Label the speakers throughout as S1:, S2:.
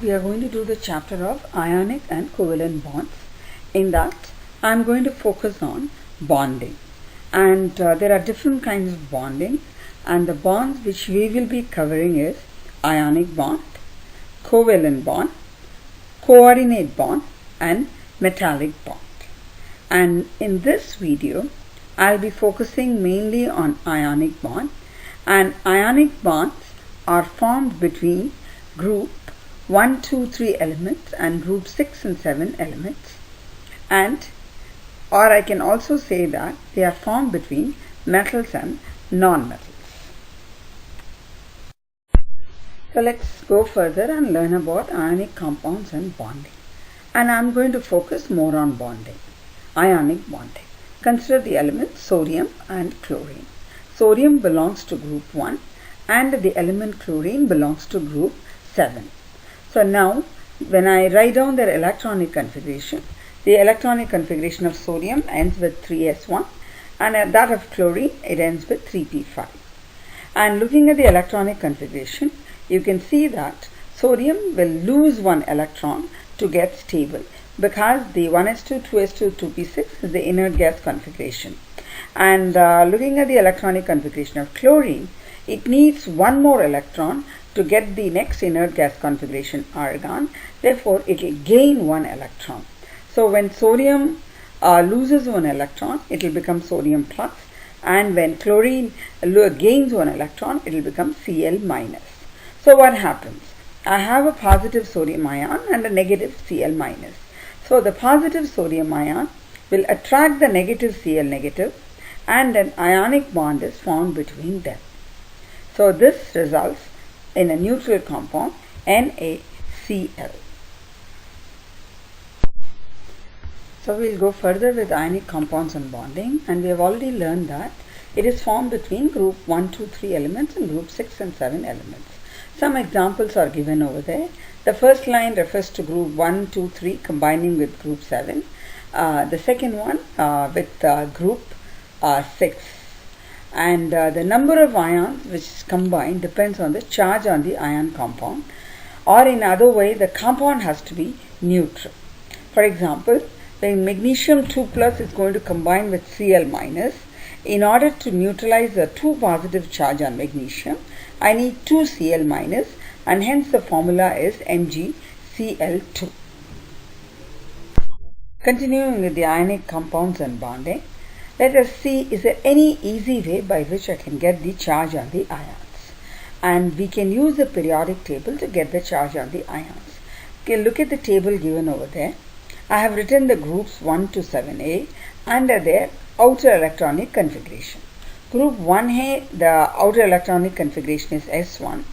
S1: we are going to do the chapter of ionic and covalent bonds. In that, I am going to focus on bonding. And there are different kinds of bonding, and the bonds which we will be covering is ionic bond, covalent bond, coordinate bond, and metallic bond. And in this video, I'll be focusing mainly on ionic bond, and ionic bonds are formed between group 1, 2, 3 elements and group 6 and 7 elements, or I can also say that they are formed between metals and non-metals. So let's go further and learn about ionic compounds and bonding. And I'm going to focus more on bonding, ionic bonding. Consider the elements sodium and chlorine. Sodium belongs to group 1 and the element chlorine belongs to group 7. So now when I write down their electronic configuration, the electronic configuration of sodium ends with 3s1 and that of chlorine it ends with 3p5. And looking at the electronic configuration, you can see that sodium will lose one electron to get stable because the 1s2, 2s2, 2p6 is the inert gas configuration. And looking at the electronic configuration of chlorine, it needs one more electron to get the next inert gas configuration argon. Therefore, it will gain one electron. So when sodium loses one electron, it will become sodium plus, and when chlorine gains one electron, it will become Cl minus. So what happens? I have a positive sodium ion and a negative Cl minus. So the positive sodium ion will attract the negative Cl negative, and an ionic bond is formed between them. So this results in a neutral compound NaCl. So we'll go further with ionic compounds and bonding, and we have already learned that it is formed between group 1, 2, 3 elements and group 6 and 7 elements. Some examples are given over there. The first line refers to group 1, 2, 3 combining with group 7. The second one with group 6. And the number of ions which is combined depends on the charge on the ion compound, or in other way the compound has to be neutral. For example, when magnesium 2 plus is going to combine with Cl minus, in order to neutralize the 2 positive charge on magnesium, I need 2 Cl minus, and hence the formula is MgCl2. Continuing with the ionic compounds and bonding, let us see, is there any easy way by which I can get the charge on the ions? And we can use the periodic table to get the charge on the ions. Okay, look at the table given over there. I have written the groups 1 to 7a under their outer electronic configuration. Group 1a, the outer electronic configuration is S1.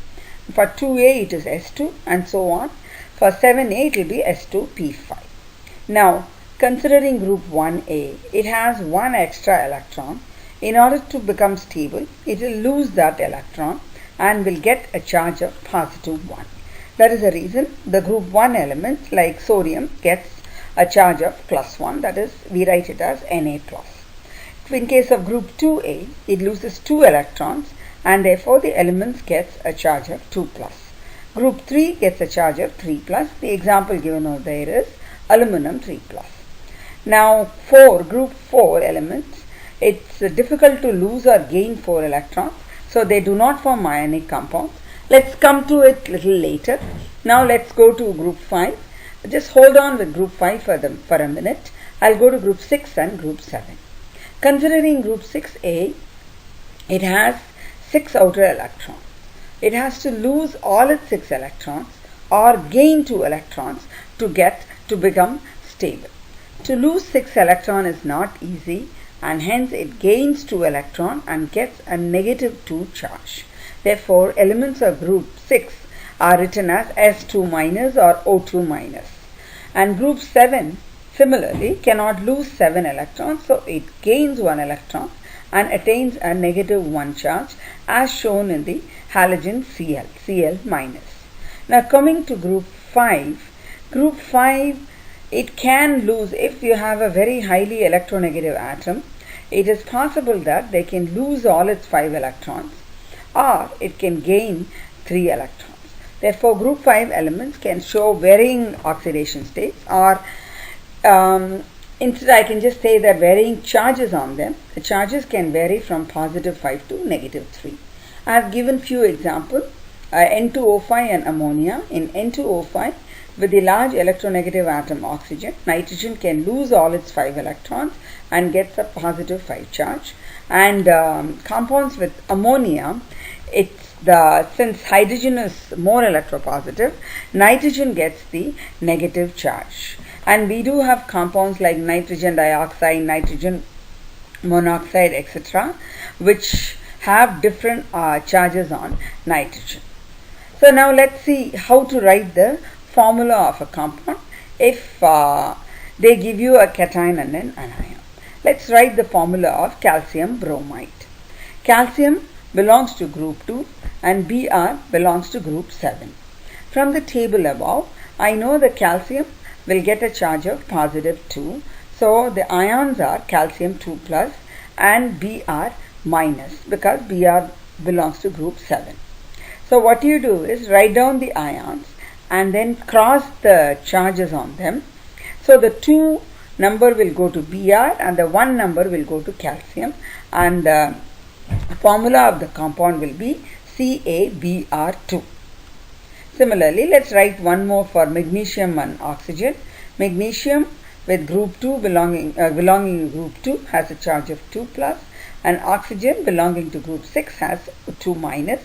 S1: For 2a it is S2 and so on. For 7a it will be S2p5. Now, considering group 1a, it has one extra electron. In order to become stable, it will lose that electron and will get a charge of positive 1. That is the reason the group 1 element like sodium gets a charge of plus 1, that is, we write it as Na plus. In case of group 2a, it loses 2 electrons and therefore the elements gets a charge of 2 plus. Group 3 gets a charge of 3 plus. The example given over there is aluminum 3 plus. Now for group 4 elements, it's difficult to lose or gain 4 electrons, so they do not form ionic compounds. Let's come to it little later. Now let's go to group 5. Just hold on with group 5 for a minute. I'll go to group 6 and group 7. Considering group 6a, it has 6 outer electrons. It has to lose all its 6 electrons or gain 2 electrons to become stable. To lose 6 electron is not easy, and hence it gains 2 electron and gets a negative 2 charge. Therefore, elements of group 6 are written as S2 minus or O2 minus. And group 7 similarly cannot lose 7 electrons, so it gains 1 electron and attains a negative 1 charge as shown in the halogen Cl minus. Now coming to group 5, it can lose, if you have a very highly electronegative atom, it is possible that they can lose all its 5 electrons, or it can gain 3 electrons. Therefore, group 5 elements can show varying oxidation states, or instead I can just say that varying charges on them. The charges can vary from positive 5 to negative 3. I have given few examples. N2O5 and ammonia. In N2O5, with the large electronegative atom oxygen, nitrogen can lose all its 5 electrons and gets a positive 5 charge. And compounds with ammonia, since hydrogen is more electropositive, nitrogen gets the negative charge. And we do have compounds like nitrogen dioxide, nitrogen monoxide, etc., which have different charges on nitrogen. So now let's see how to write the formula of a compound if they give you a cation and an anion. Let's write the formula of calcium bromide. Calcium belongs to group 2 and Br belongs to group 7. From the table above, I know the calcium will get a charge of positive 2. So the ions are calcium 2 plus and Br minus, because Br belongs to group 7. So what you do is write down the ions and then cross the charges on them. So the 2 number will go to Br and the 1 number will go to calcium, and the formula of the compound will be CaBr2. Similarly, let's write one more for magnesium and oxygen. Magnesium with group 2 belonging to group 2 has a charge of 2 plus, and oxygen belonging to group 6 has 2 minus.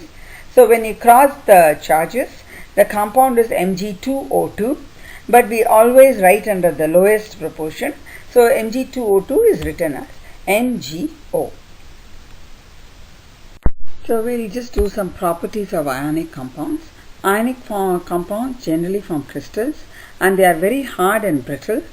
S1: So when you cross the charges, the compound is Mg2O2, but we always write under the lowest proportion. So Mg2O2 is written as MgO. So we'll just do some properties of ionic compounds. Ionic compounds generally form crystals, and they are very hard and brittle,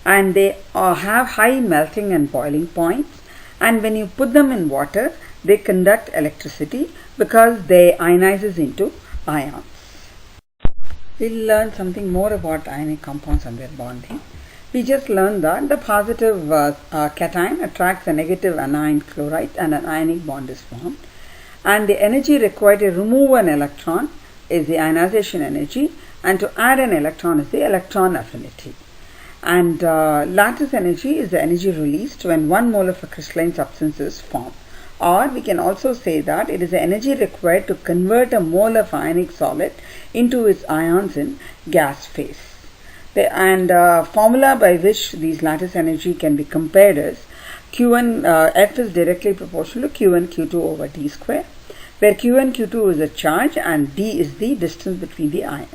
S1: and they have high melting and boiling points, and when you put them in water, they conduct electricity because they ionizes into ions. We'll learn something more about ionic compounds and their bonding. We just learned that the positive cation attracts a negative anion chloride and an ionic bond is formed, and the energy required to remove an electron is the ionization energy, and to add an electron is the electron affinity. And lattice energy is the energy released when 1 mole of a crystalline substance is formed. Or we can also say that it is the energy required to convert a mole of ionic solid into its ions in gas phase. The formula by which these lattice energy can be compared is Q1, F is directly proportional to Q1 Q2 over D square, where Q1 Q2 is the charge and D is the distance between the ions.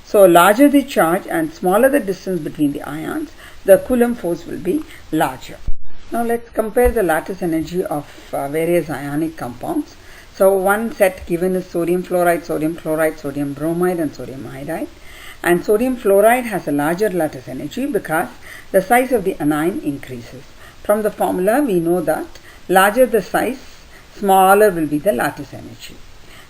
S1: So larger the charge and smaller the distance between the ions, the Coulomb force will be larger. Now let's compare the lattice energy of various ionic compounds. So one set given is sodium fluoride, sodium chloride, sodium bromide and sodium iodide. And sodium fluoride has a larger lattice energy because the size of the anion increases. From the formula we know that larger the size, smaller will be the lattice energy.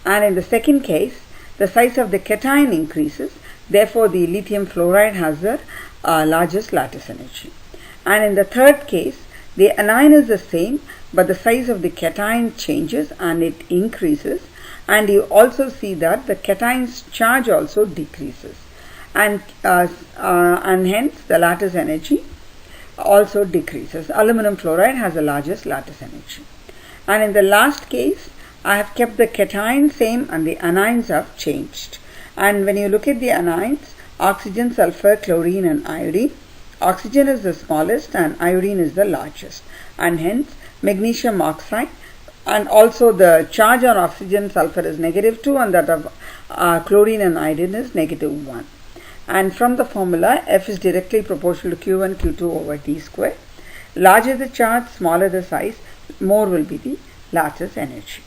S1: And in the second case, the size of the cation increases, therefore the lithium fluoride has the largest lattice energy. And in the third case, the anion is the same, but the size of the cation changes and it increases, and you also see that the cation's charge also decreases, and hence the lattice energy also decreases. Aluminum fluoride has the largest lattice energy. And in the last case, I have kept the cation same and the anions have changed. And when you look at the anions, oxygen, sulfur, chlorine and iodine, oxygen is the smallest and iodine is the largest, and hence magnesium oxide, and also the charge on oxygen, sulfur is -2 and that of chlorine and iodine is -1. And from the formula, F is directly proportional to Q1 Q2 over D square. Larger the charge, smaller the size, more will be the lattice energy.